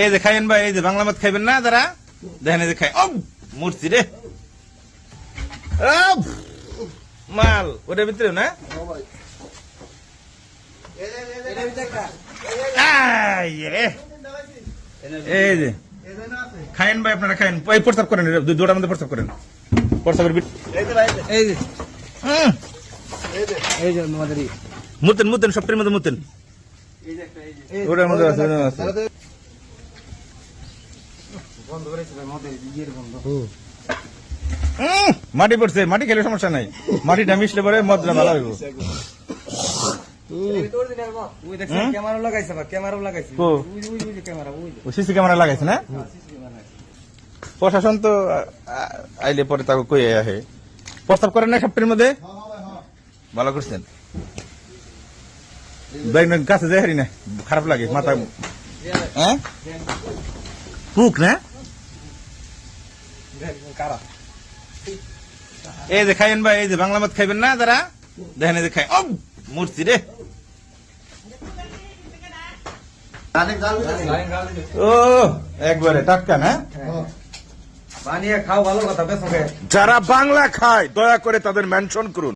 এই যে খাইবেন ভাই, এই যে বাংলা মদ খাইবেন না যারা, দেখেন এই যে খাই। ও মূর্তি রে, মাল ওটার ভিতরে না। এই যে খাইন ভাই, আপনারা খাইন। এই প্রস্তাব করেন, দুটার মধ্যে প্রস্তাব করেন। প্রস্তাবের মুতেন মুতেন, সবটির মধ্যে মুতেন। ওটার মধ্যে আছে। মাটি পড়ছে, মাটি খেলে সমস্যা নাই, মাটিটা মিশলে পরে মদটা ভালো হইব। সিসি ক্যামেরা লাগাইছে না, প্রশাসন তো আইলে পরে তাকে কই আহে। প্রস্তাব করেন না সবটির মধ্যে, ভালো করছেন। গাছে যাই হারি না, খারাপ লাগে মাথা। হ্যাঁ পুক না। এই যে খাইবেন ভাই, এই যে বাংলা মদ খাইবেন না যারা, দেখেন এই যে খাই। ও মূর্তি রে, ও একবারে টাটকা না। বানিয়ে খাও, ভালো কথা। যারা বাংলা খায় দয়া করে তাদের মেনশন করুন।